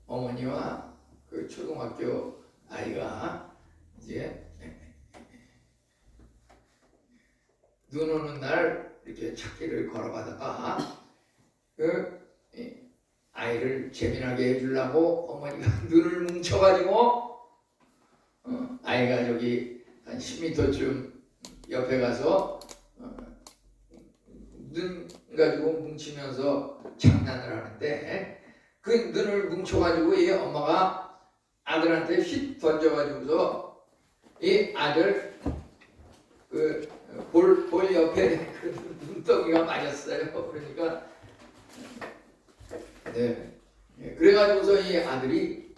어머니와 그 초등학교 아이가 이제 눈 오는 날 이렇게 찾기를 걸어가다가 그 아이를 재미나게 해주려고 어머니가 눈을 뭉쳐가지고 아이가 저기 한 10m쯤 옆에 가서 눈 가지고 뭉치면서 장난을 하는데 그 눈을 뭉쳐가지고 이 엄마가 아들한테 휙 던져가지고서 이 아들 그 볼 옆에 그 눈덩이가 맞았어요. 그러니까 네. 그래가지고서 이 아들이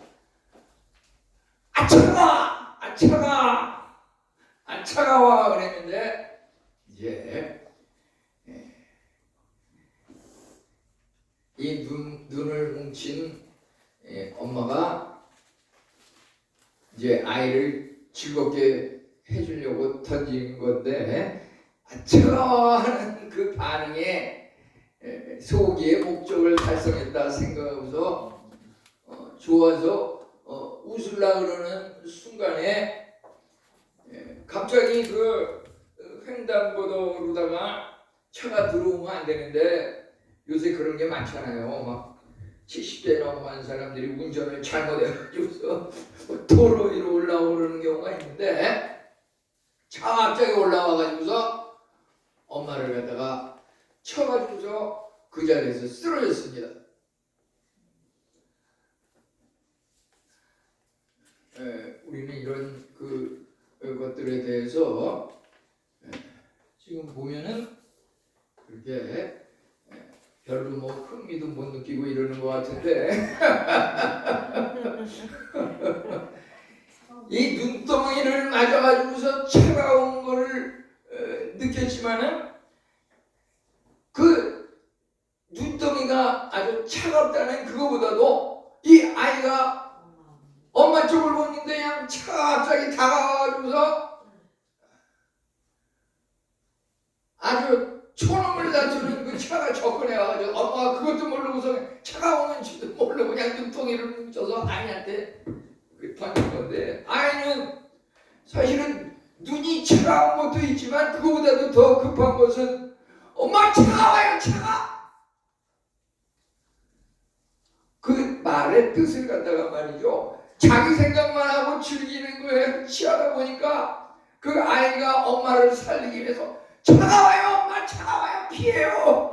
아 차가워 그랬는데 이제 이 눈을 뭉친 엄마가 이제 아이를 즐겁게 해주려고 던진 건데 차가워 하는 그 반응에 소기의 목적을 달성했다 생각하고서 좋아서 웃으려고 그러는 순간에 갑자기 그 횡단보도로다가 차가 들어오면 안 되는데 요새 그런 게 많잖아요. 막 70대 넘어간 사람들이 운전을 잘못해가지고서 도로 위로 올라오는 경우가 있는데 차가 갑자기 올라와가지고서 엄마를 갖다가 쳐가지고서 그 자리에서 쓰러졌습니다. 우리는 이런 것들에 대해서 지금 보면은 그렇게 별로 뭐 흥미도 못 느끼고 이러는 것 같은데 이 눈덩이를 맞아가지고서 차가운 거를 느꼈지만은 그 눈덩이가 아주 차갑다는 그거보다도 이 아이가 엄마 쪽을 보는데 그냥 차가 갑자기 다가와가지고서 아주 초놈을 다투는 그 차가 접근해와가지고 엄마가 그것도 모르고서 차가 오는 줄도 모르고 그냥 눈덩이를 뭉쳐서 아이한테 던진 건데 아이는 사실은 눈이 차가운 것도 있지만 그거보다도 더 급한 것은 엄마 차가워요 차가 그 말의 뜻을 갖다가 말이죠 자기 생각만 하고 즐기는 거에 취하다 보니까 그 아이가 엄마를 살리기 위해서 차가워요 엄마 차가워요 피해요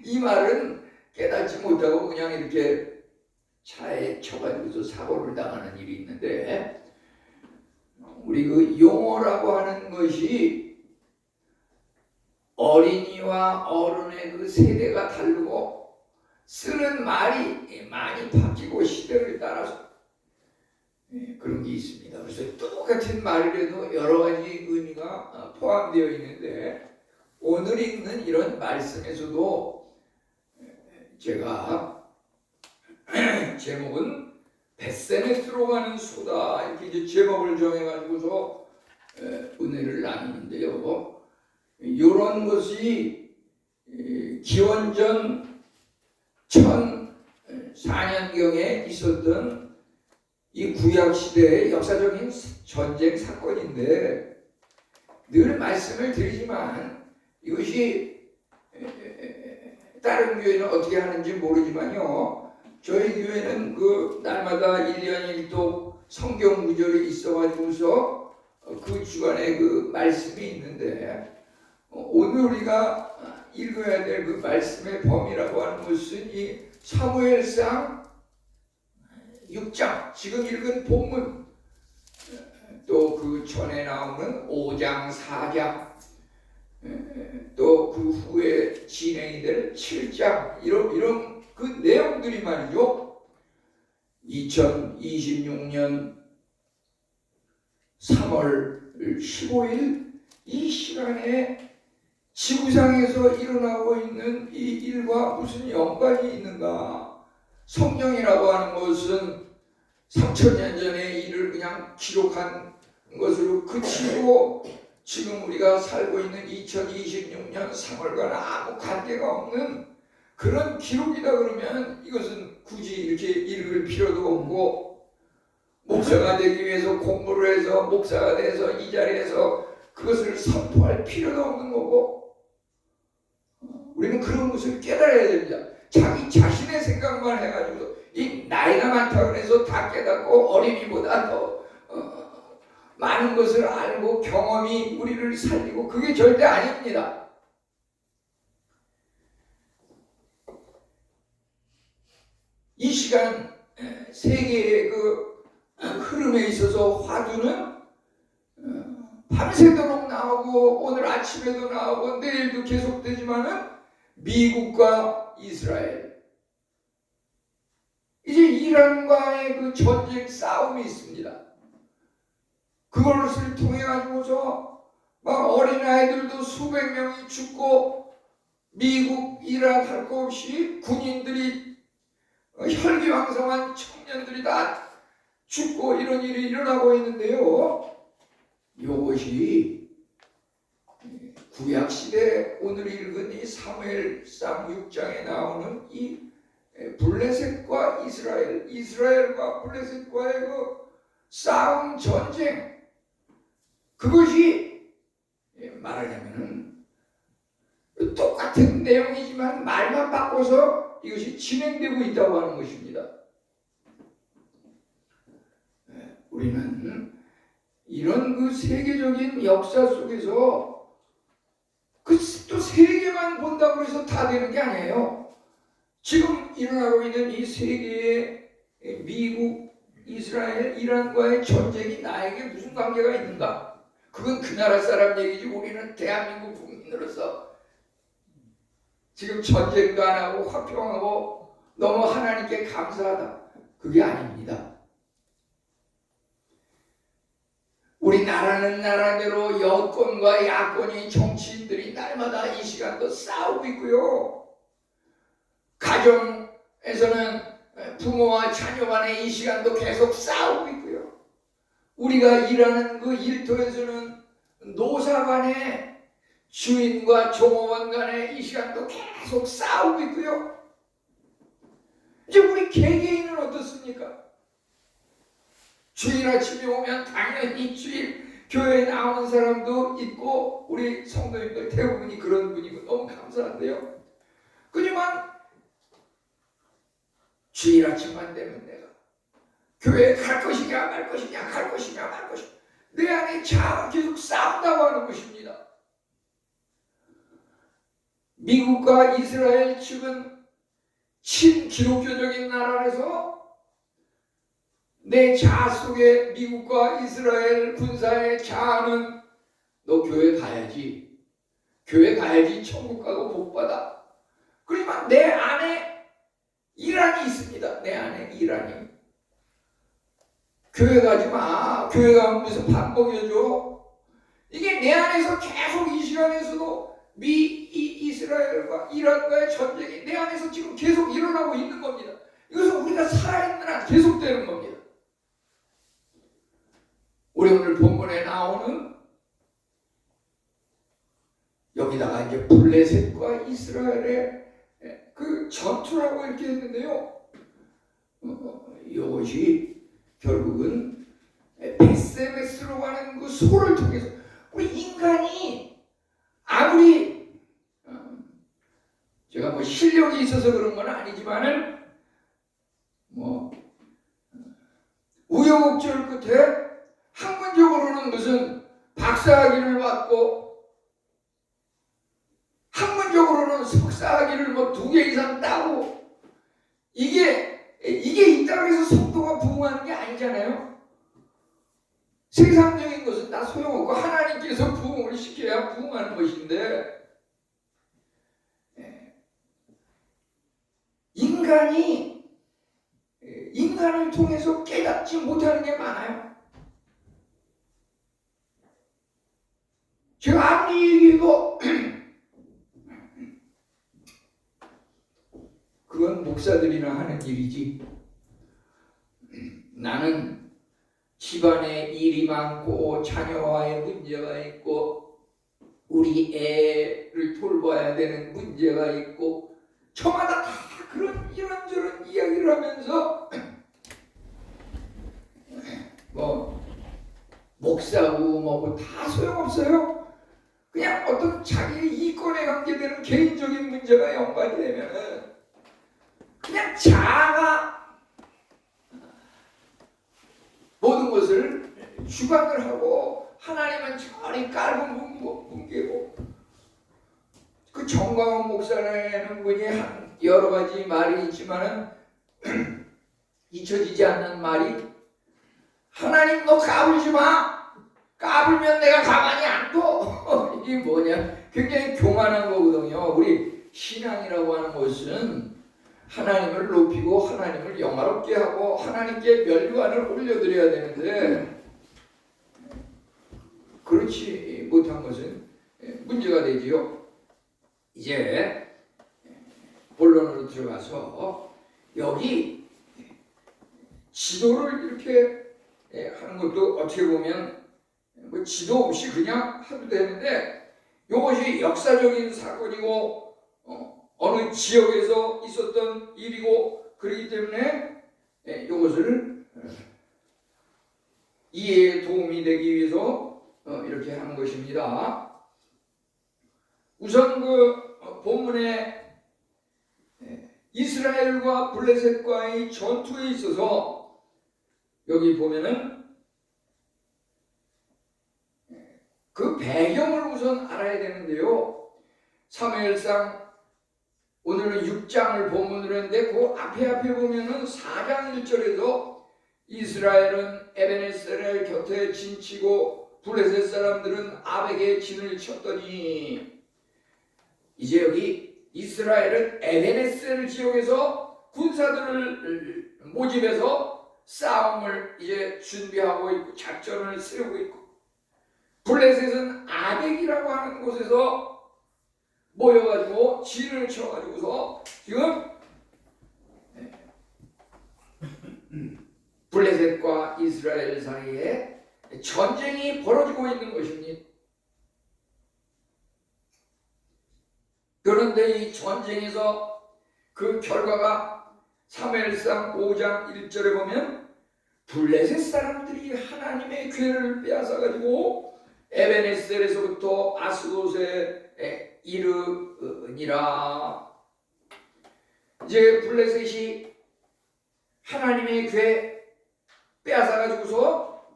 이 말은 깨닫지 못하고 그냥 이렇게 차에 쳐가지고서 사고를 당하는 일이 있는데 우리 그 용어라고 하는 것이 어린이와 어른의 그 세대가 다르고 쓰는 말이 많이 바뀌고 시대를 따라서 그런 게 있습니다. 그래서 똑같은 말이라도 여러 가지 의미가 포함되어 있는데 오늘 읽는 이런 말씀에서도 제가 제목은 벳센에 들어가는 수다 이렇게 이제 제목을 정해가지고서 은혜를 나누는데요. 이런 것이 기원전 1004년경에 있었던 이 구약시대의 역사적인 전쟁 사건인데 늘 말씀을 드리지만 이것이 다른 교회는 어떻게 하는지 모르지만요 저희 교회는 그 날마다 1년 1독 성경 구절이 있어가지고서 그 주간에 그 말씀이 있는데 오늘 우리가 읽어야 될 그 말씀의 범위라고 하는 것은 이 사무엘상 6장 지금 읽은 본문 또 그 전에 나오는 5장 4장 또 그 후에 진행이 될 7장 이런 그 내용들이 말이죠 2026년 3월 15일 이 시간에 지구상에서 일어나고 있는 이 일과 무슨 연관이 있는가 성경이라고 하는 것은 3000년 전의 일을 그냥 기록한 것으로 그치고 지금 우리가 살고 있는 2026년 3월과는 아무 관계가 없는 그런 기록이다 그러면 이것은 굳이 이렇게 읽을 필요도 없고, 목사가 되기 위해서 공부를 해서 목사가 돼서 이 자리에서 그것을 선포할 필요도 없는 거고, 우리는 그런 것을 깨달아야 됩니다. 자기 자신의 생각만 해가지고 이 나이가 많다고 해서 다 깨닫고 어린이보다 더 많은 것을 알고 경험이 우리를 살리고, 그게 절대 아닙니다. 이 시간 세계의 그 흐름에 있어서 화두는 밤새도록 나오고 오늘 아침에도 나오고 내일도 계속되지만은 미국과 이스라엘, 이제 이란과의 그 전쟁 싸움이 있습니다. 그것을 통해 가지고서 막 어린아이들도 수백 명이 죽고, 미국, 이란 할 것 없이 군인들이, 혈기왕성한 청년들이 다 죽고 이런 일이 일어나고 있는데요. 이것이 구약시대 오늘 읽은 이 사무엘상 6장에 나오는 이 블레셋과 이스라엘, 이스라엘과 블레셋과의 그 싸움 전쟁, 그것이 말하자면은 똑같은 내용이지만 말만 바꿔서 이것이 진행되고 있다고 하는 것입니다. 우리는 이런 그 세계적인 역사 속에서 그 또 세계만 본다고 해서 다 되는 게 아니에요. 지금 일어나고 있는 이 세계의 미국, 이스라엘, 이란과의 전쟁이 나에게 무슨 관계가 있는가? 그건 그 나라 사람 얘기지, 우리는 대한민국 국민으로서 지금 전쟁도 안 하고 화평하고 너무 하나님께 감사하다, 그게 아닙니다. 우리나라는 나라대로 여권과 야권이, 정치인들이 날마다 이 시간도 싸우고 있고요. 가정에서는 부모와 자녀 간에 이 시간도 계속 싸우고 있고요. 우리가 일하는 그 일터에서는 노사 간에, 주인과 종업원 간에 이 시간도 계속 싸우고 있고요. 이제 우리 개개인은 어떻습니까? 주일 아침에 오면 당연히 주일 교회에 나오는 사람도 있고, 우리 성도님들 대부분이 그런 분이고 너무 감사한데요. 그지만 주일 아침만 되면 내가 교회에 갈 것이냐 말 것이냐, 갈 것이냐 말 것이냐, 내 안에 자아가 계속 싸운다고 하는 것입니다. 미국과 이스라엘 측은 친기독교적인 나라라서 내 자아 속에 미국과 이스라엘 군사의 자아는 너 교회 가야지, 교회 가야지 천국 가고 복 받아. 그렇지만 내 안에 이란이 있습니다. 내 안에 이란이. 교회 가지 마, 교회 가면 무슨 밥 먹여줘. 이게 내 안에서 계속 이 시간에서도 이스라엘과 이란과의 전쟁이 내 안에서 지금 계속 일어나고 있는 겁니다. 이것은 우리가 살아있는 한 계속되는 겁니다. 우리 오늘 본문에 나오는, 여기다가 이제 블레셋과 이스라엘의 그 전투라고 이렇게 했는데요. 이것이 결국은 베세메스로 가는 그 소를 통해서, 우리 인간이 아무리 제가 뭐 실력이 있어서 그런 건 아니지만은 우여곡절 끝에 학문적으로는 무슨 박사학위를 받고, 학문적으로는 석사학위를 뭐 2개 이상 따고, 이게 있다고 해서 성도가 부흥하는 게 아니잖아요. 세상적인 것은 다 소용없고 하나님께서 부흥을 시켜야 부흥하는 것인데, 인간을 통해서 깨닫지 못하는 게 많아요. 제가 아무리 얘기해도 그건 목사들이나 하는 일이지, 나는 집안에 일이 많고 자녀와의 문제가 있고 우리 애를 돌봐야 되는 문제가 있고, 저마다 다 그런 이런저런 이야기를 하면서 목사고 뭐고 다 소용없어요. 그냥 어떤 자기 이권에 관계되는 개인적인 문제가 연관이 되면은 그냥 자아가 모든 것을 주관을 하고 하나님은 저리 깔고 뭉개고. 그 정광훈 목사라는 분이 한 여러 가지 말이 있지만은 잊혀지지 않는 말이, 하나님 너 까불지 마. 까불면 내가 가만히 안 둬. 이게 뭐냐? 굉장히 교만한 거거든요. 우리 신앙이라고 하는 것은 하나님을 높이고 하나님을 영화롭게 하고 하나님께 면류관을 올려드려야 되는데 그렇지 못한 것은 문제가 되지요. 이제 본론으로 들어가서 여기 지도를 이렇게 하는 것도 어떻게 보면 뭐 지도 없이 그냥 해도 되는데, 이것이 역사적인 사건이고 어느 지역에서 있었던 일이고 그렇기 때문에 이것을 이해에 도움이 되기 위해서 이렇게 하는 것입니다. 우선 그 본문에 이스라엘과 블레셋과의 전투에 있어서 여기 보면은 그 배경을 우선 알아야 되는데요. 사무엘상 오늘은 6장을 본문으로 했는데 그 앞에 보면은 4장 1절에서 이스라엘은 에베네셀의 곁에 진치고 블레셋 사람들은 아벡에 진을 쳤더니, 이제 여기 이스라엘은 에베네셀 지역에서 군사들을 모집해서 싸움을 이제 준비하고 있고 작전을 세우고 있고, 블레셋은 아벡이라고 하는 곳에서 모여가지고 진을 쳐가지고서 지금 블레셋과 이스라엘 사이에 전쟁이 벌어지고 있는 것입니다. 그런데 이 전쟁에서 그 결과가 사무엘상 5장 1절에 보면 블레셋 사람들이 하나님의 괴를 빼앗아가지고 에베네셀에서부터 아스돗에 이르니라. 이제 블레셋이 하나님의 괴 빼앗아가지고서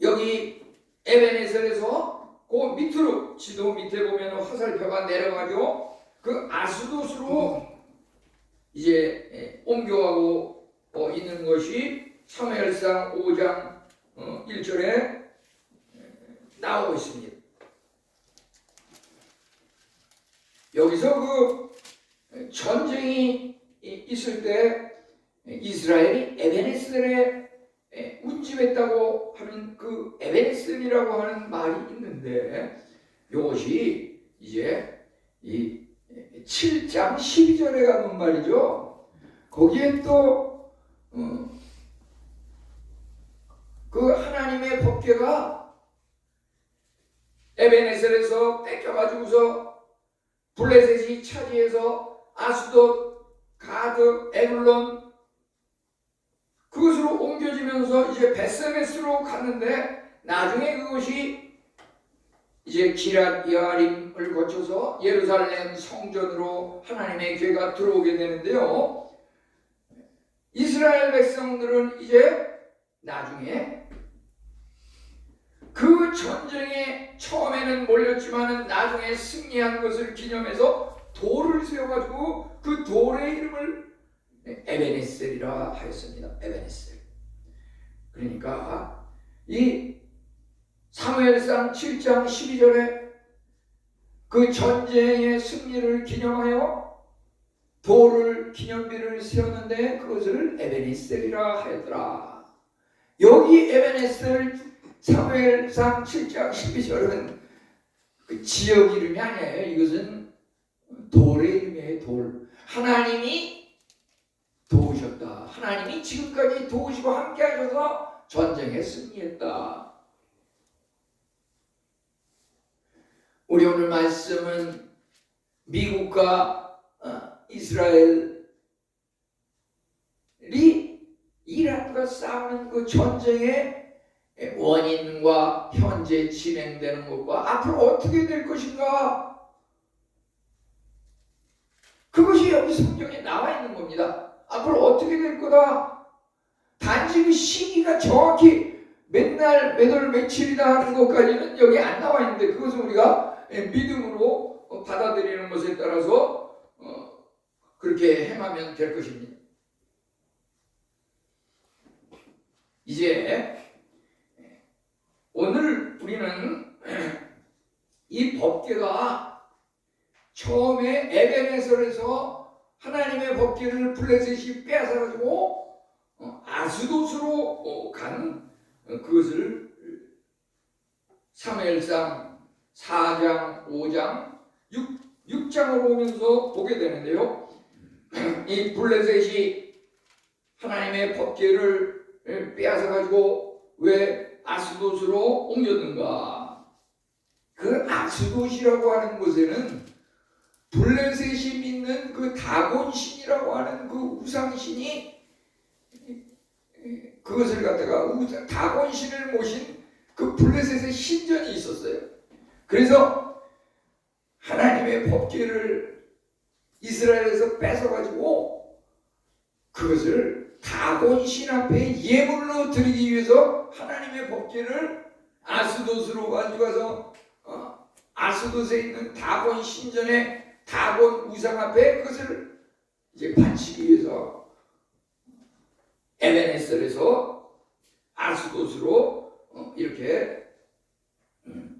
여기 에베네셀에서 그 밑으로 지도 밑에 보면 화살표가 내려가죠. 그 아스돗으로 이제 옮겨가고 있는 것이 사무엘상 5장 1절에 나오고 있습니다. 여기서 그 전쟁이 있을 때 이스라엘이 에베네셀에 운집했다고 하는 그 에베네셀이라고 하는 말이 있는데, 이것이 이제 이 7장 12절에 가면 말이죠. 거기에 또 그 하나님의 법궤가 에베네셀에서 뺏겨가지고서 블레셋이 차지해서 아스돗, 가드, 에글론 그것으로 옮겨지면서 이제 베스메스로 갔는데, 나중에 그것이 이제 기랏 여아림을 거쳐서 예루살렘 성전으로 하나님의 괴가 들어오게 되는데요. 이스라엘 백성들은 이제 나중에 그 전쟁에 처음에는 몰렸지만은 나중에 승리한 것을 기념해서 돌을 세워가지고 그 돌의 이름을 에베네셀이라 하였습니다. 에베네셀. 그러니까 이 사무엘상 7장 12절에 그 전쟁의 승리를 기념하여 돌을 기념비를 세웠는데 그것을 에베네셀이라 하였더라. 여기 에베네셀 사무엘상 7장 12절은 그 지역 이름이 아니에요. 이것은 돌의 이름이에요. 돌. 하나님이 도우셨다. 하나님이 지금까지 도우시고 함께 하셔서 전쟁에 승리했다. 우리 오늘 말씀은 미국과 이스라엘이 이란과 싸우는 그 전쟁의 원인과 현재 진행되는 것과 앞으로 어떻게 될 것인가, 그것이 여기 성경에 나와 있는 겁니다. 앞으로 어떻게 될 거다. 단지 그 시기가 정확히 맨날 몇 월 며칠이다 하는 것까지는 여기 안 나와 있는데, 그것은 우리가 믿음으로 받아들이는 것에 따라서 그렇게 행하면 될 것입니다. 이제 오늘 우리는 이 법궤가 처음에 에벤에설에서 하나님의 법궤를 블레셋이 빼앗아가지고 아스돗으로 간 그것을 사무엘상 4장, 5장, 6장으로 오면서 보게 되는데요. 이 블레셋이 하나님의 법궤를 빼앗아가지고 왜 아스돗으로 옮겼는가? 그 아스돗이라고 하는 곳에는 블레셋이 믿는 그 다곤신이라고 하는 그 우상신이, 그것을 갖다가 다곤신을 모신 그 블레셋의 신전이 있었어요. 그래서 하나님의 법궤를 이스라엘에서 뺏어가지고 그것을 다곤신 앞에 예물로 드리기 위해서 하나님의 법궤를 아스돗으로 가져가서 아스돗에 있는 다곤 신전의 다곤 우상 앞에 그것을 이제 바치기 위해서 에벤에셀에서 아스돗으로 이렇게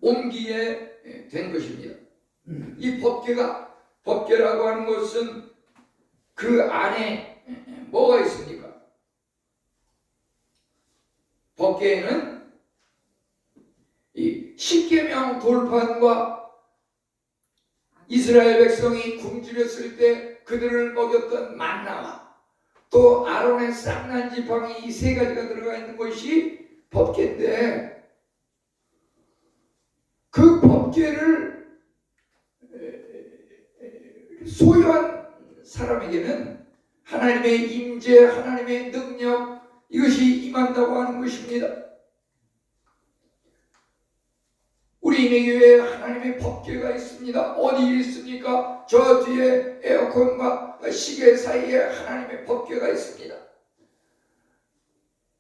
옮기게 된 것입니다. 이 법궤라고 하는 것은 그 안에 뭐가 있습니까? 법궤에는 이 십계명 돌판과 이스라엘 백성이 굶주렸을 때 그들을 먹였던 만나와 또 아론의 쌍난 지팡이, 이 세 가지가 들어가 있는 것이 법궤인데, 그 법궤를 소유한 사람에게는 하나님의 임재, 하나님의 능력, 이것이 임한다고 하는 것입니다. 우리 임의교회에 하나님의 법궤가 있습니다. 어디 있습니까? 저 뒤에 에어컨과 시계 사이에 하나님의 법궤가 있습니다.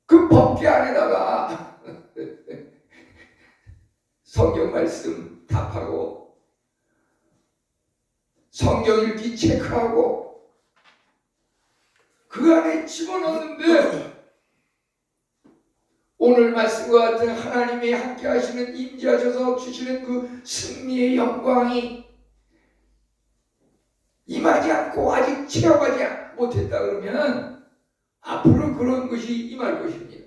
그 법궤 안에다가 성경 말씀 답하고 성경 읽기 체크하고 그 안에 집어넣는데, 오늘 말씀과 같은 하나님이 함께 하시는, 임재하셔서 주시는 그 승리의 영광이 임하지 않고 아직 체험하지 못했다 그러면 앞으로 그런 것이 임할 것입니다.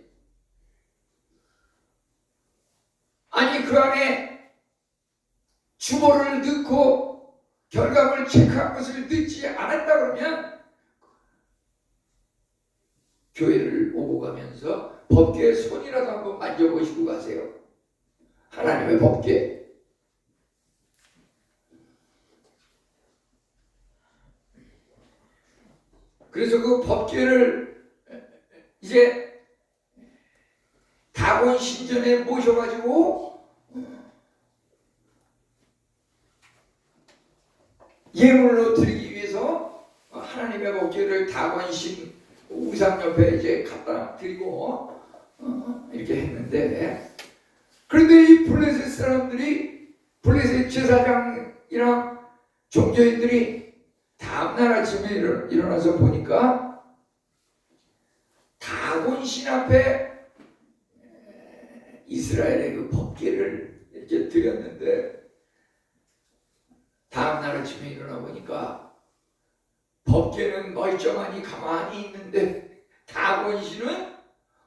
아니 그 안에 주보를 넣고 결과물을 체크한 것을 넣지 않았다 그러면 교회를 오고 가면서 법궤의 손이라도 한번 만져보시고 가세요. 하나님의 법궤. 그래서 그 법궤를 이제 다곤 신전에 모셔가지고 예물로 드리기 위해서 하나님의 법궤를 다곤 신 우상 옆에 이제 갖다 드리고 이렇게 했는데, 그런데 이 블레셋 사람들이, 블레셋 제사장이랑 종교인들이 다음날 아침에 일어나서 보니까 다곤신 앞에 이스라엘의 그 법궤를 이렇게 드렸는데, 다음날 아침에 일어나 보니까 법궤는 멀쩡하니 가만히 있는데 다곤신은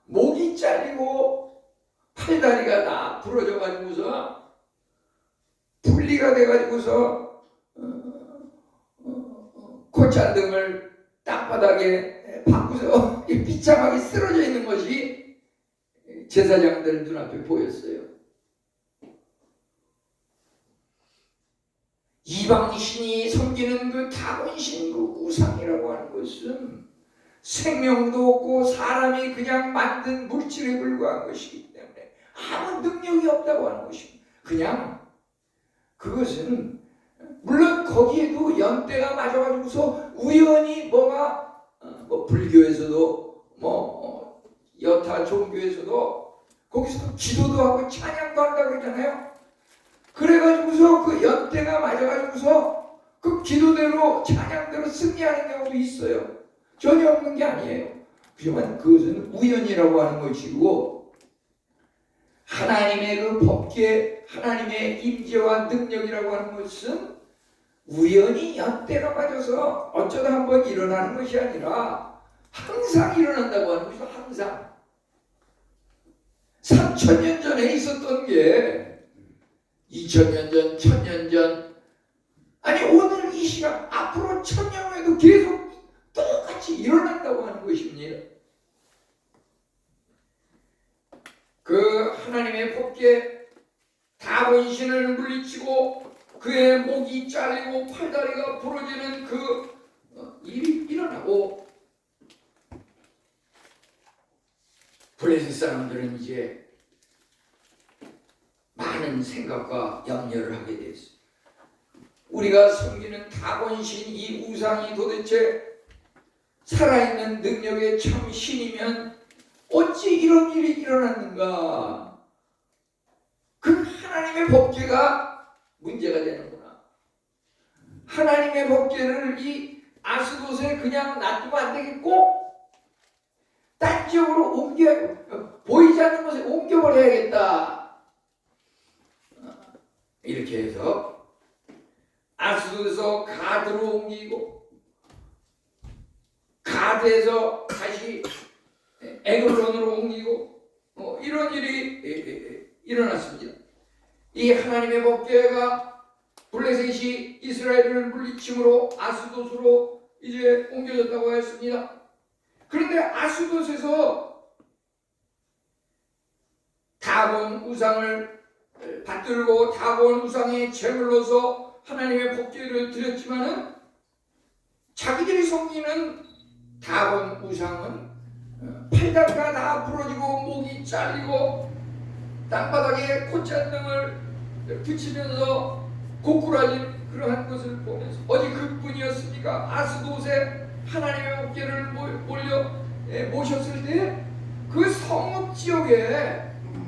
목이 잘리고 팔다리가 다 부러져 가지고서 분리가 돼 가지고서 콧잔등을 땅바닥에 박고서 비참하게 쓰러져 있는 것이 제사장들 눈앞에 보였어요. 이방신이 섬기는 그 다곤신, 그 우상이라고 하는 것은 생명도 없고 사람이 그냥 만든 물질에 불과한 것이기 때문에 아무 능력이 없다고 하는 것입니다. 그냥 그것은 물론 거기에도 연대가 맞아가지고서 우연히 뭐가 뭐 불교에서도 뭐 여타 종교에서도 거기서 기도도 하고 찬양도 한다 그러잖아요. 그래가지고서 그 연대가 맞아가지고서 그 기도대로 찬양대로 승리하는 경우도 있어요. 전혀 없는 게 아니에요. 하지만 그것은 우연이라고 하는 것이고 하나님의 그 법계, 하나님의 임재와 능력이라고 하는 것은 우연히 연대가 맞아서 어쩌다 한번 일어나는 것이 아니라 항상 일어난다고 하는 것이죠. 항상 3000년 전에 있었던 게 2000년 전, 1000년 전, 아니 오늘 이 시간 앞으로 1000년 후에도 계속 똑같이 일어난다고 하는 것입니다. 그 하나님의 법계 다본신을 물리치고 그의 목이 잘리고 팔다리가 부러지는 그 일이 일어나고 블레셋 사람들은 이제 많은 생각과 염려를 하게 됐어요. 우리가 섬기는 다본신 이 우상이 도대체 살아있는 능력의 참 신이면 어찌 이런 일이 일어났는가? 그 하나님의 법계가 문제가 되는구나. 하나님의 법계를 이 아스돗에 그냥 놔두면 안 되겠고 딴 지역으로 보이지 않는 곳에 옮겨버려야겠다. 이렇게 해서 아스돗에서 가드로 옮기고 가드에서 다시 에글론으로 옮기고 이런 일이 일어났습니다. 이 하나님의 법궤가 블레셋이 이스라엘을 물리침으로 아스돗으로 이제 옮겨졌다고 했습니다. 그런데 아스돗에서 다본 우상을 받들고 다본 우상의 제물로서 하나님의 법궤를 드렸지만은 자기들이 섬기는 다본 우상은 팔다리가 다 부러지고 목이 잘리고 땅바닥에 콧잔등을 붙이면서 고꾸라진 그러한 것을 보면서 어디 그뿐이었습니까? 아스돗에 하나님의 법궤를 모셨을 때 그 성읍 지역에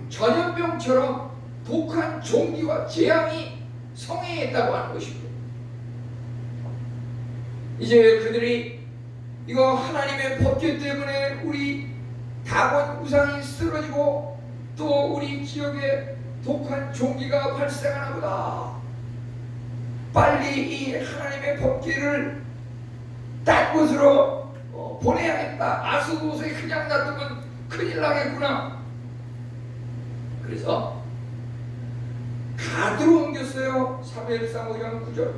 전염병처럼 독한 종기와 재앙이 성행했다고 하는 것입니다. 이제 그들이 이거 하나님의 법궤 때문에 우리 다본 우상이 쓰러지고 또 우리 지역에 독한 종기가 발생하나 보다. 빨리 이 하나님의 법궤를 딴 곳으로 보내야겠다. 아스돗에 그냥 놔두면 큰일 나겠구나. 그래서 가드로 옮겼어요. 사무엘상 5장 9절.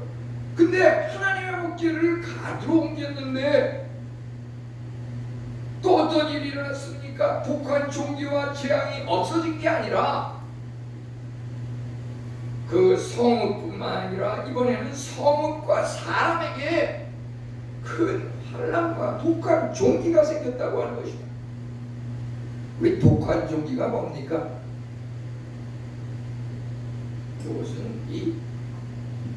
근데 하나님의 법궤를 가드로 옮겼는데 또 어떤 일이 일어났습니까? 독한 종기와 재앙이 없어진 게 아니라 그 성읍뿐만 아니라 이번에는 성읍과 사람에게 큰 환난과 독한 종기가 생겼다고 하는 것입니다. 왜 독한 종기가 뭡니까? 이것은 이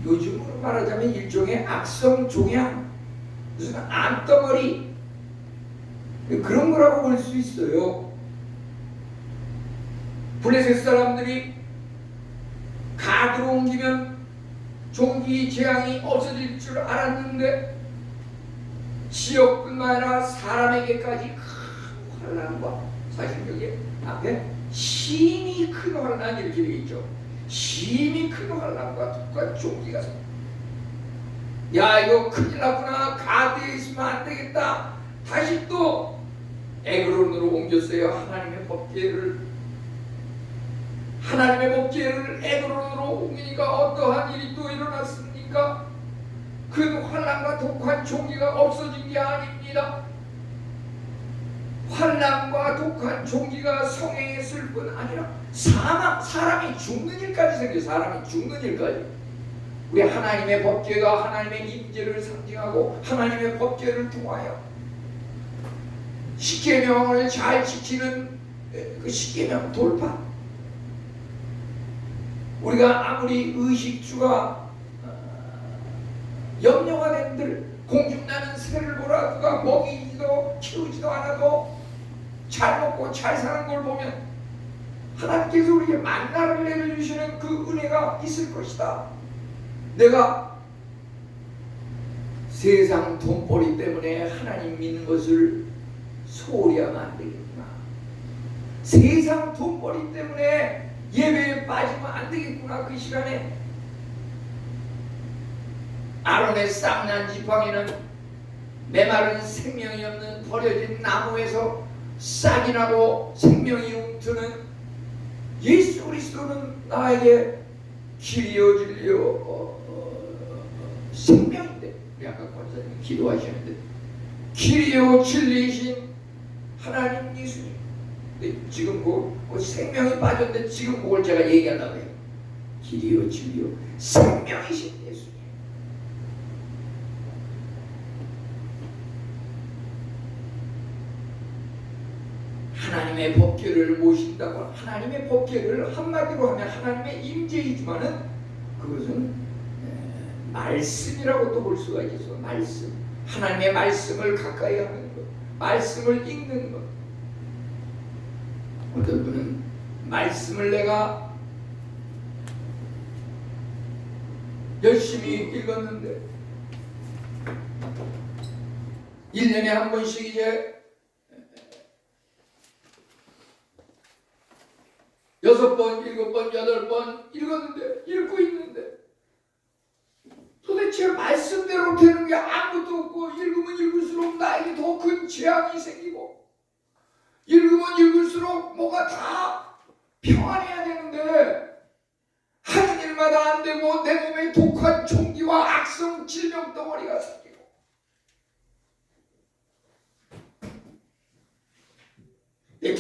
요즘으로 말하자면 일종의 악성 종양, 무슨 암덩어리 그런 거라고 볼 수 있어요. 블레셋 사람들이 가드로 옮기면 종기 재앙이 없어질 줄 알았는데 지역뿐만 아니라 사람에게까지 큰 환난과, 사실 여기 앞에 심히 큰 환난 이렇게 되어 있죠. 심히 큰 환난과 독한 종기가 야 이거 큰일 났구나. 가드에 있으면 안 되겠다. 다시 또 에그론으로 옮겼어요. 하나님의 법궤를 에그론으로 옮기니까 어떠한 일이 또 일어났습니까? 큰 환난과 독한 종기가 없어진 게 아닙니다. 환난과 독한 종기가 성행했을 뿐 아니라 사람이 죽는 일까지 생겨요. 사람이 죽는 일까지. 우리 하나님의 법궤가 하나님의 임재를 상징하고 하나님의 법궤를 통하여 십계명을 잘 지키는 그 십계명 돌파, 우리가 아무리 의식주가 염려가 된들 공중나는 새를 보라 그가 먹이지도 키우지도 않아도 잘 먹고 잘 사는 걸 보면 하나님께서 우리에게 만나를 내려주시는 그 은혜가 있을 것이다. 내가 세상 돈벌이 때문에 하나님 믿는 것을 소홀히 하면 안 되겠구나. 세상 돈벌이 때문에 예배에 빠지면 안 되겠구나. 그 시간에 아론의 쌍난 지팡이는 메마른 생명이 없는 버려진 나무에서 싹이 나고 생명이 움트는 예수 그리스도는 나에게 길이요 진리요 생명인데, 우리 아까 권사님이 기도하시는데 길이요 진리이신 하나님 예수님. 근데 지금 그 생명이 빠졌는데 지금 그걸 제가 얘기하려고 해요. 길이요 진리요 생명이신 예수님. 하나님의 법궤를 모신다고, 하나님의 법궤를 한마디로 하면 하나님의 임재이지만은 그것은 말씀이라고 또 볼 수가 있어. 말씀, 하나님의 말씀을 가까이 하는 것, 말씀을 읽는 것. 어떤 분은 말씀을 내가 열심히 읽었는데 1년에 한 번씩 이제 6번, 7번, 8번 읽었는데, 읽고 있는데 도대체 말씀대로 되는 게 아무것도 없고, 읽으면 읽을수록 나에게 더 큰 재앙이 생기고, 읽으면 읽을수록 뭐가 다 평안해야 되는데 하는 일마다 안 되고 내 몸에 독한 종기와 악성 질병 덩어리가 생기고,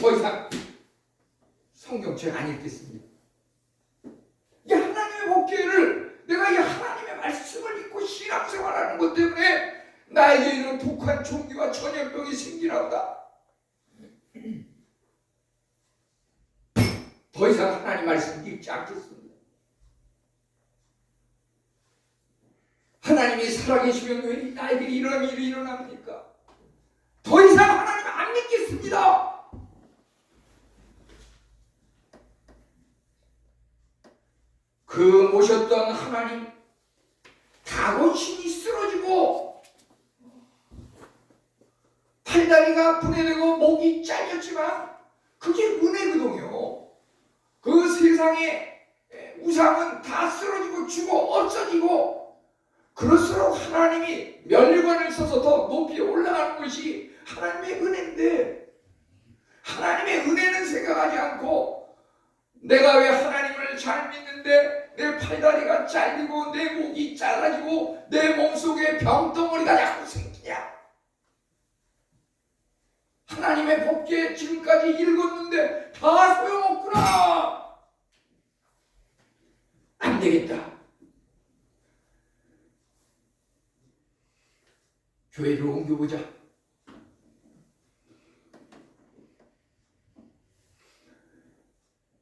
더 이상 성경책 안 읽겠습니다. 이 하나님의 법궤를 내가 이 하나님의 말씀을 읽고 신앙생활하는 것 때문에 나에게 이런 독한 종기와 전염병이 생기나보다. 더 이상 하나님 말씀 읽지 않겠습니다. 하나님이 살아계시면 왜 나에게 이런 일이 일어납니까? 더 이상 하나님 안 믿겠습니다. 그 모셨던 하나님, 다곤신이 쓰러지고 팔다리가 분해되고 목이 잘렸지만 그게 은혜거든요. 그 세상의 우상은 다 쓰러지고 죽어 없어지고, 그럴수록 하나님이 면류관을 써서 더 높이 올라가는 것이 하나님의 은혜인데, 하나님의 은혜는 생각하지 않고 내가 왜 하나님을 잘 믿는데 내 팔다리가 잘리고 내 목이 잘라지고 내 몸속에 병덩어리가 자꾸 생기냐. 하나님의 법궤 지금까지 읽었는데 다 소용없구나. 안 되겠다. 교회를 옮겨보자.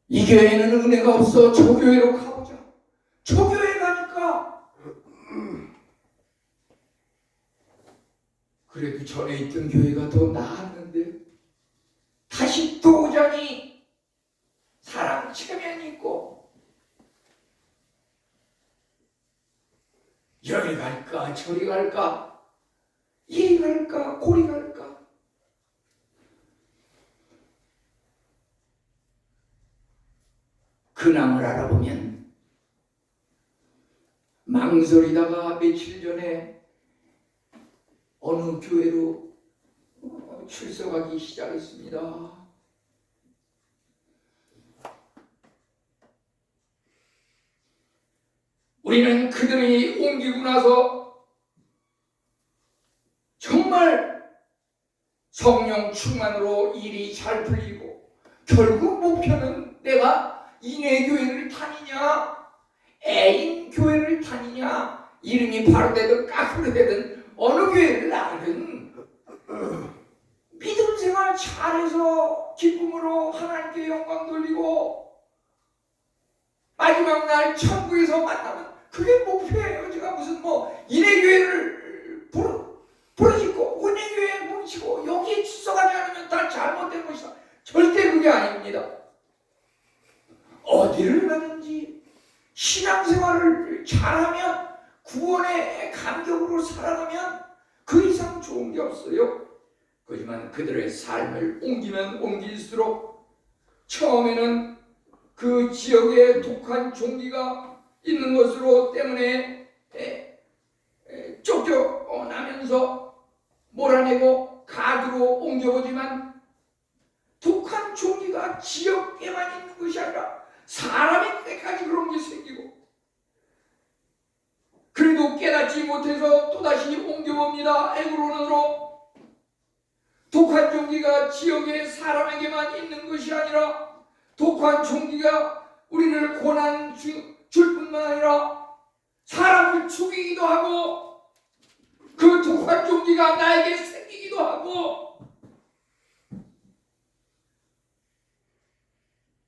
이 교회는 은혜가 없어. 저 교회로 가보자. 저 교회 가니까 그래도 전에 있던 교회가 더 나았는데 다시 또 오자니 사람 체면이 있고, 여기 갈까 저리 갈까, 이리 갈까 고리 갈까. 근황을 알아보면 망설이다가 며칠 전에 어느 교회로 출석하기 시작했습니다. 우리는 그들이 옮기고 나서 정말 성령 충만으로 일이 잘 풀리고, 결국 목표는 내가 이내 교회를 다니냐 애인 교회를 다니냐, 이름이 바로 되든 까꾸로 되든 어느 교회를 나가든 믿음 생활 잘해서 기쁨으로 하나님께 영광 돌리고 마지막 날 천국에서 만나면 그게 목표예요. 제가 무슨 뭐 인해교회를 부르짖고 은혜교회에 뭉치고 여기에 출석하지 않으면 다 잘못된 것이다. 절대 그게 아닙니다. 어디를 가든지 신앙생활을 잘하면 구원의 감격으로 살아가면 그 이상 좋은 게 없어요. 하지만 그들의 삶을 옮기면 옮길수록 처음에는 그 지역에 독한 종기가 있는 것으로 때문에 쫓겨나면서 몰아내고 가두로 옮겨오지만 독한 종기가 지역에만 있는 것이 아니라 사람의 때까지 그런 게 생기고 그래도 깨닫지 못해서 또다시 옮겨옵니다. 에그론으로. 독한 종기가 지역의 사람에게만 있는 것이 아니라 독한 종기가 우리를 고난 줄 뿐만 아니라 사람을 죽이기도 하고 그 독한 종기가 나에게 생기기도 하고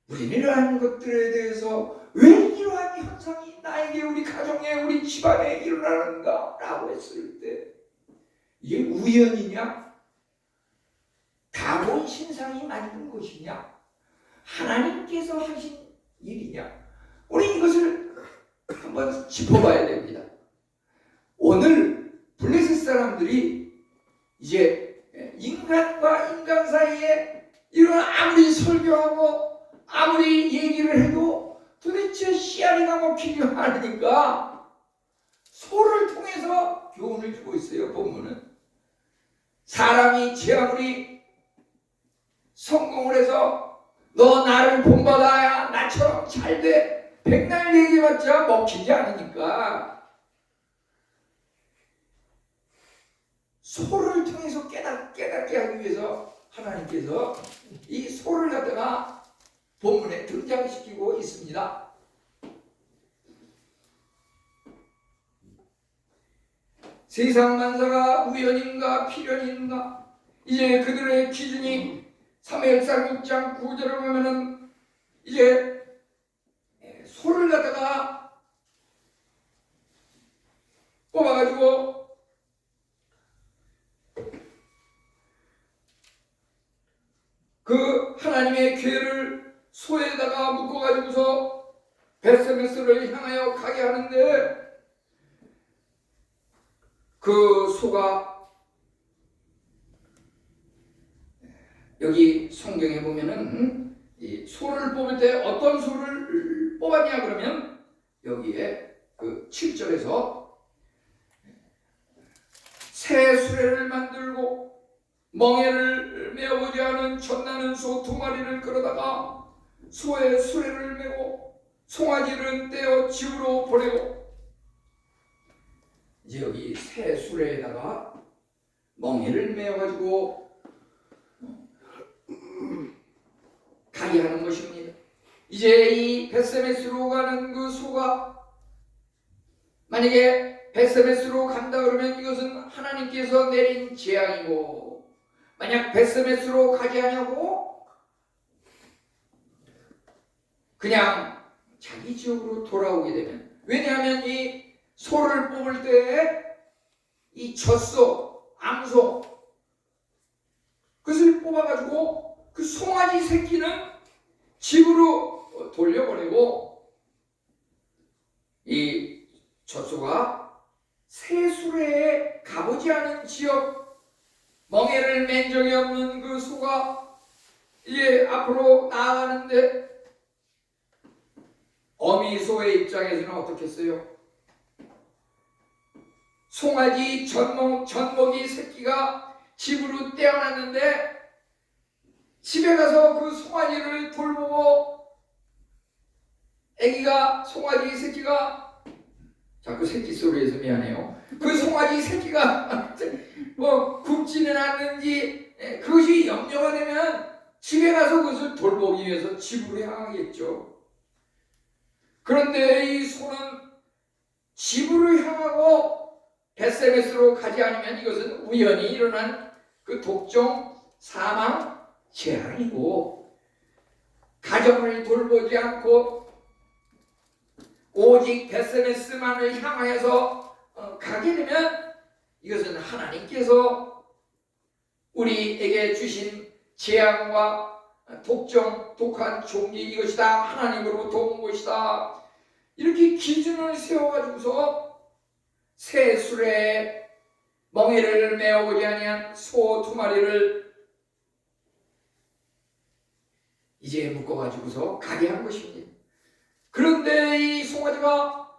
우리는 이러한 것들에 대해서 왜 이러한 현상이 나에게 우리 가정에 우리 집안에 일어나는가 라고 했을 때 이게 우연이냐 다본 신상이 만든 것이냐 하나님께서 하신 일이냐 우리 이것을 한번 짚어봐야 됩니다. 오늘 블레셋 사람들이 이제 인간과 인간 사이에 이런 아무리 설교하고 아무리 얘기를 해도 도대체 씨알이가 먹히지 않으니까 소를 통해서 교훈을 주고 있어요. 본문은 사람이 제 아무리 성공을 해서 너 나를 본받아야 나처럼 잘돼 백날 얘기해봤자 먹히지 않으니까 소를 통해서 깨닫게 하기 위해서 하나님께서 이 소를 갖다가 본문에 등장시키고 있습니다. 세상 만사가 우연인가 필연인가 이제 그들의 기준이 사무엘상 6장 9절을 보면은 이제 소를 갖다가 뽑아가지고 그 하나님의 괴를 소에다가 묶어가지고서 벳세메스를 향하여 가게 하는데 그 소가 여기 성경에 보면은 이 소를 뽑을 때 어떤 소를 뽑았냐 그러면 여기에 그 7절에서 새 수레를 만들고 멍에를 메어보지 않은 젖나는 소 2마리를 끌어다가 소의 수레를 메고 송아지를 떼어 집으로 보내고 이제 여기 새 수레에다가 멍에를 메어가지고 가게 하는 것입니다. 이제 이 벳세메스로 가는 그 소가 만약에 벳세메스로 간다 그러면 이것은 하나님께서 내린 재앙이고 만약 벳세메스로 가지 않냐고 그냥 자기 지역으로 돌아오게 되면 왜냐하면 이 소를 뽑을 때 이 젖소, 암소 그것을 뽑아가지고 그 송아지 새끼는 집으로 돌려보내고 이 젖소가 새 수레에 가보지 않은 지역 멍에를 맨 적이 없는 그 소가 이제 앞으로 나아가는데 어미소의 입장에서는 어떻겠어요? 송아지 젖먹이 새끼가 집으로 떼어놨는데 집에 가서 그 송아지를 돌보고 아기가 송아지 새끼가 자꾸 새끼 소리에서 미안해요. 그 송아지 새끼가 뭐 굶지는 않는지 그것이 염려가 되면 집에 가서 그것을 돌보기 위해서 집으로 향하겠죠. 그런데 이 소는 집으로 향하고 벳세메스로 가지 않으면 이것은 우연히 일어난 그 독종 사망 재앙이고 가정을 돌보지 않고 오직 베스메스만을 향하여서 가게 되면 이것은 하나님께서 우리에게 주신 재앙과 독한 종기 이것이다. 하나님으로부터 온 것이다. 이렇게 기준을 세워가지고서 새 술에 멍에를 메어보지 아니한 소 2마리를 이제 묶어가지고서 가게 한 것입니다. 그런데 이 송아지가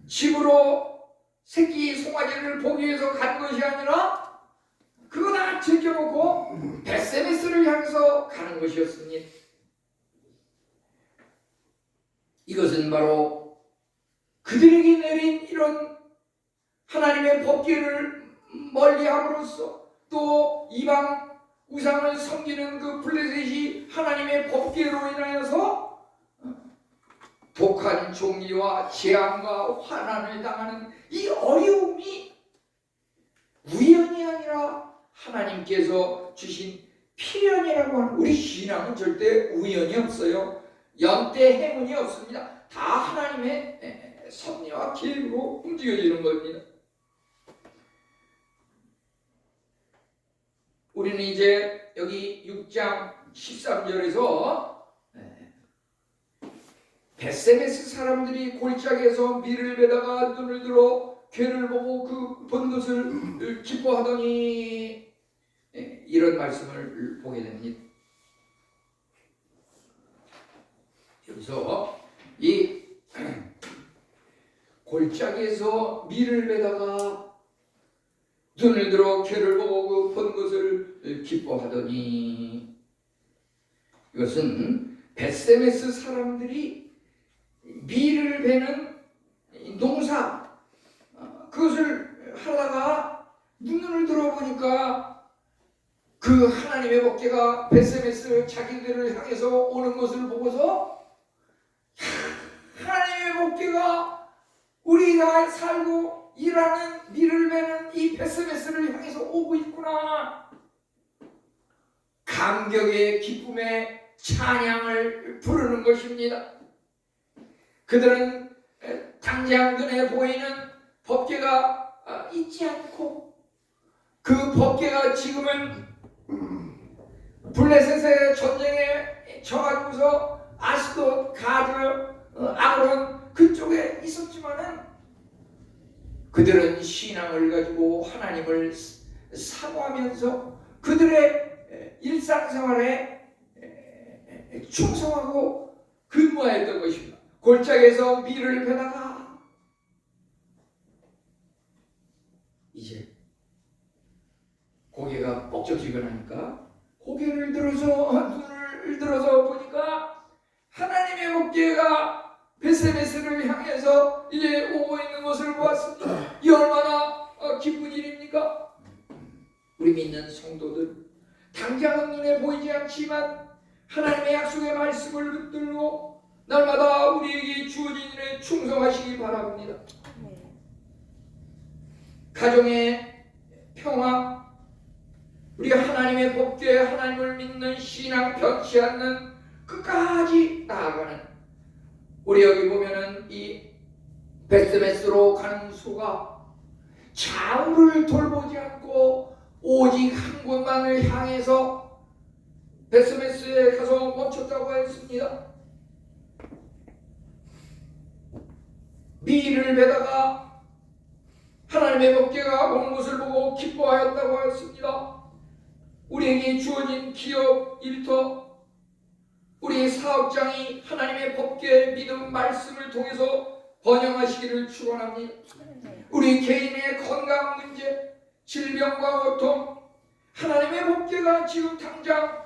집으로 새끼 송아지를 보기 위해서 간 것이 아니라 그거 다 제껴놓고 베세메스를 향해서 가는 것이었습니다. 이것은 바로 그들에게 내린 이런 하나님의 법궤를 멀리함으로써 또 이방 우상을 섬기는 그 블레셋이 하나님의 법궤로 인하여서 독한 종리와 재앙과 환난을 당하는 이 어려움이 우연이 아니라 하나님께서 주신 필연이라고 하는, 우리 신앙은 절대 우연이 없어요. 연대 행운이 없습니다. 다 하나님의 섭리와 계획으로 움직여지는 겁니다. 우리는 이제 여기 6장 13절에서 베세메스 사람들이 골짜기에서 밀을 베다가 눈을 들어 괴를 보고 그 본 것을 기뻐하더니 이런 말씀을 보게 됩니다. 여기서 이 골짜기에서 밀을 베다가 눈을 들어 괴를 보고 그 본 것을 기뻐하더니, 이것은 베세메스 사람들이 밀을 베는 농사 그것을 하다가 눈을 들어보니까 그 하나님의 법궤가 베세메스 자기들을 향해서 오는 것을 보고서 하나님의 법궤가 우리가 살고 일하는 밀을 베는 이 베세메스를 향해서 오고 있구나. 감격의 기쁨의 찬양을 부르는 것입니다. 그들은 당장 눈에 보이는 법궤가 있지 않고 그 법궤가 지금은 블레셋의 전쟁에 져가지고서 아스돗, 가드, 아그론 그쪽에 있었지만은 그들은 신앙을 가지고 하나님을 사모하면서 그들의 일상생활에 충성하고 근무하였던 것입니다. 골짜기에서 밀을 베다가 이제 고개가 뻑적지근하니까 고개를 들어서 눈을 들어서 보니까 하나님의 법궤가 베세메스를 향해서 이제 오고 있는 것을 보았습니다. 이 얼마나 기쁜 일입니까? 우리 믿는 성도들, 당장은 눈에 보이지 않지만 하나님의 약속의 말씀을 붙들고 날마다 우리에게 주어진 일에 충성하시기 바랍니다. 가정의 평화, 우리 하나님의 법궤, 하나님을 믿는 신앙 변치 않는 끝까지 나아가는, 우리 여기 보면은 이 베스메스로 가는 소가 좌우를 돌보지 않고 오직 한 곳만을 향해서 베스메스에 가서 멈췄다고 했습니다. 밀을 베다가 하나님의 법궤가 오는 것을 보고 기뻐하였다고 했습니다. 우리에게 주어진 기업 일터, 우리 사업장이 하나님의 법궤 믿음 말씀을 통해서 번영하시기를 축원합니다. 우리 개인의 건강 문제, 질병과 고통, 하나님의 법궤가 지금 당장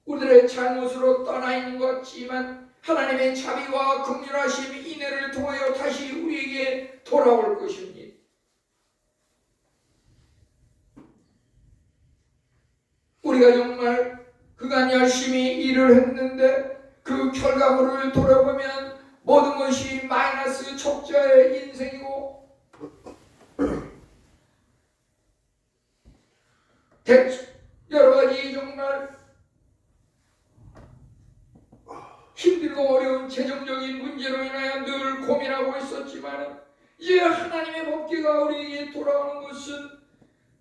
우리들의 잘못으로 떠나 있는 것 같지만 하나님의 자비와 긍휼하심, 인애를 통하여 다시 우리에게 돌아올 것입니다. 우리가 정말 그간 열심히 일을 했는데 그 결과물을 돌아보면 모든 것이 마이너스 적자의 인생이고 여러 가지 정말 힘들고 어려운 재정적인 문제로 인하여 늘 고민하고 있었지만 이제 하나님의 법궤가 우리에게 돌아오는 것은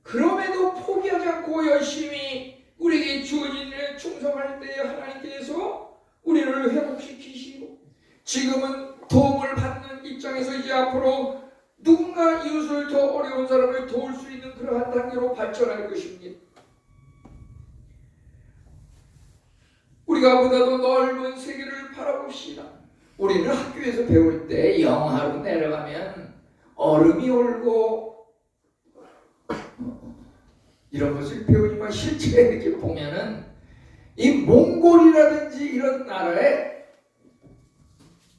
그럼에도 포기하지 않고 열심히 우리에게 주어진 일에 충성할 때에 하나님께서 우리를 회복시키시고 지금은 도움을 받는 입장에서 이제 앞으로 누군가 이웃을 더 어려운 사람을 도울 수 있는 그러한 단계로 발전할 것입니다. 우리가 보다도 넓은 세계를 바라봅시다. 우리는 학교에서 배울 때 영하로 내려가면 얼음이 얼고 이런 것을 배우지만 실제 이렇게 보면은 이 몽골이라든지 이런 나라에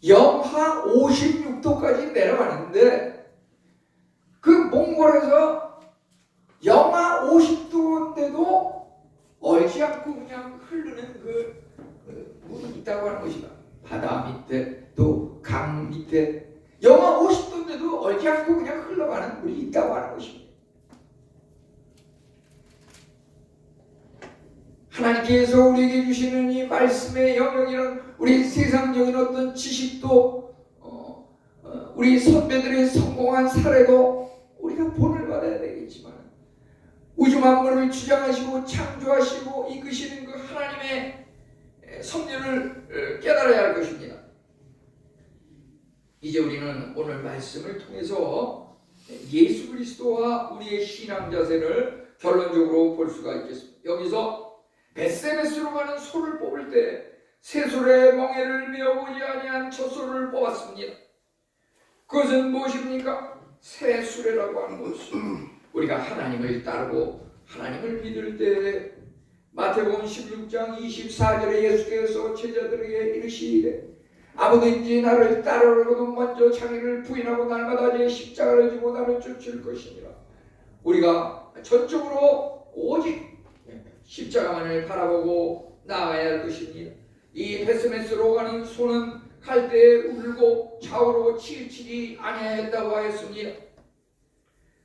영하 56도까지 내려가는데 그 몽골에서 영하 50도인데도 얼지 않고 그냥 흐르는 그 물이 있다고 하는 것이다. 바다 밑에 또 강 밑에 영하 50도인데도 얼지 않고 그냥 흘러가는 물이 있다고 하는 것입니다. 하나님께서 우리에게 주시는 이 말씀의 영역이란 우리 세상적인 어떤 지식도 우리 선배들의 성공한 사례도 우리가 본을 받아야 되겠지만 우주 만물을 주장하시고 창조하시고 이끄시는 그 하나님의 섭리를 깨달아야 할 것입니다. 이제 우리는 오늘 말씀을 통해서 예수 그리스도와 우리의 신앙 자세를 결론적으로 볼 수가 있겠습니다. 여기서 벳세메스로 가는 소를 뽑을 때 새소의 멍에를 메어보지 아니한 첫 소를 뽑았습니다. 그것은 무엇입니까? 새 수레라고 하는 것은 우리가 하나님을 따르고 하나님을 믿을 때 마태복음 16장 24절에 예수께서 제자들에게 이르시되 아무든지 나를 따르려거든 먼저 자기를 부인하고 날마다 제 십자가를 지고 나를 쫓을 것이니라. 우리가 전적으로 오직 십자가만을 바라보고 나아가야 할 것입니다. 이 베스메스로 가는 소는 갈 때 울고 좌우로 치우치지 아니하였다고 하였습니다.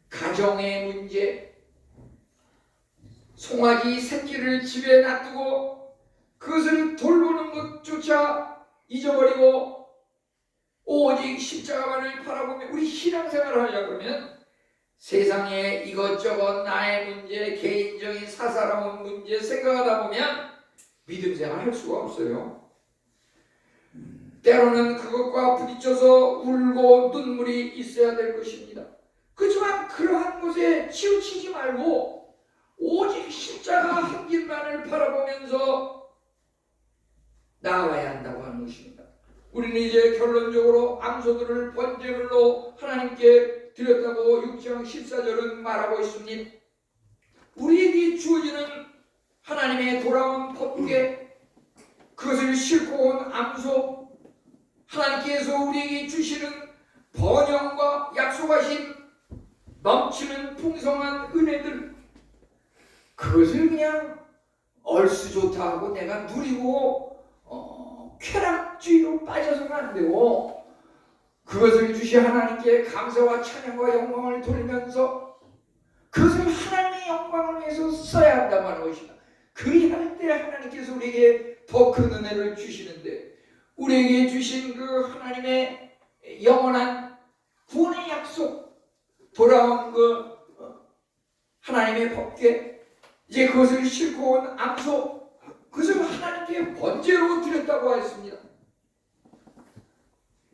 가정의 문제, 송아지 새끼를 집에 놔두고 그것을 돌보는 것조차 잊어버리고 오직 십자가만을 바라보며 우리 신앙생활을 하려고 하면 세상에 이것저것 나의 문제, 개인적인 사사로운 문제 생각하다 보면 믿음 생활 할 수가 없어요. 때로는 그것과 부딪혀서 울고 눈물이 있어야 될 것입니다. 그렇지만 그러한 것에 치우치지 말고 오직 십자가 한 길만을 바라보면서 나아가야 한다고 하는 것입니다. 우리는 이제 결론적으로 암소들을 번제물로 하나님께 드렸다고 6장 14절은 말하고 있습니다. 우리에게 주어지는 하나님의 돌아온 법궤, 그것을 싣고 온 암소, 하나님께서 우리에게 주시는 번영과 약속하신 넘치는 풍성한 은혜들, 그것을 그냥 얼쑤 좋다 하고 내가 누리고 쾌락주의로 빠져서는 안 되고 그것을 주신 하나님께 감사와 찬양과 영광을 돌리면서 그것을 하나님의 영광을 위해서 써야 한다고 하는 것입니다. 그리할 때 하나님께서 우리에게 더 큰 은혜를 주시는데 우리에게 주신 그 하나님의 영원한 구원의 약속, 돌아온 그 하나님의 법궤, 이제 그것을 싣고 온 암소, 그것을 하나님께 번제로 드렸다고 하였습니다.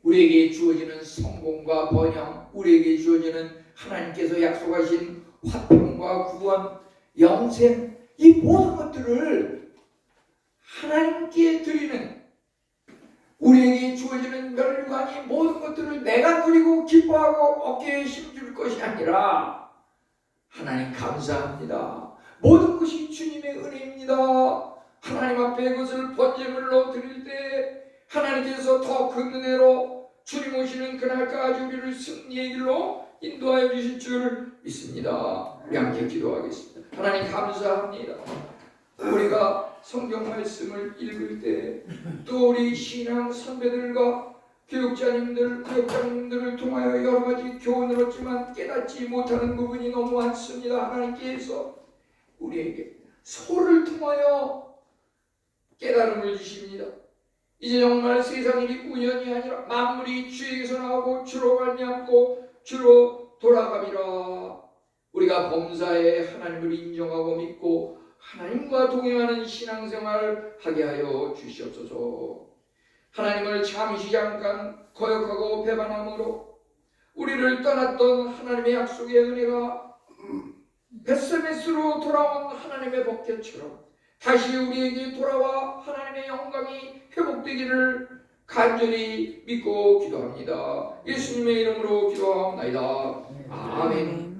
우리에게 주어지는 성공과 번영, 우리에게 주어지는 하나님께서 약속하신 화평과 구원, 영생, 이 모든 것들을 하나님께 드리는, 우리에게 주어지는 멸관이 모든 것들을 내가 누리고 기뻐하고 어깨에 힘줄 것이 아니라 하나님 감사합니다. 모든 것이 주님의 은혜입니다. 하나님 앞에 그것을 번제물로 드릴 때 하나님께서 더 큰 은혜로 주님 오시는 그날까지 우리를 승리의 길로 인도하여 주실 줄 믿습니다. 우리 함께 기도하겠습니다. 하나님 감사합니다. 우리가 성경 말씀을 읽을 때 또 우리 신앙 선배들과 교육자님들을 통하여 여러 가지 교훈을 얻지만 깨닫지 못하는 부분이 너무 많습니다. 하나님께서 우리에게 소를 통하여 깨달음을 주십니다. 이제 정말 세상이 우연이 아니라 만물이 주에게서 나오고 주로 말미암고 주로 돌아감이라. 우리가 범사에 하나님을 인정하고 믿고 하나님과 동행하는 신앙생활 하게 하여 주시옵소서. 하나님을 잠시 잠깐 거역하고 배반함으로 우리를 떠났던 하나님의 약속의 은혜가 벳세메스로 돌아온 하나님의 법궤처럼 다시 우리에게 돌아와 하나님의 영광이 회복되기를 간절히 믿고 기도합니다. 예수님의 이름으로 기도하옵나이다. 아멘.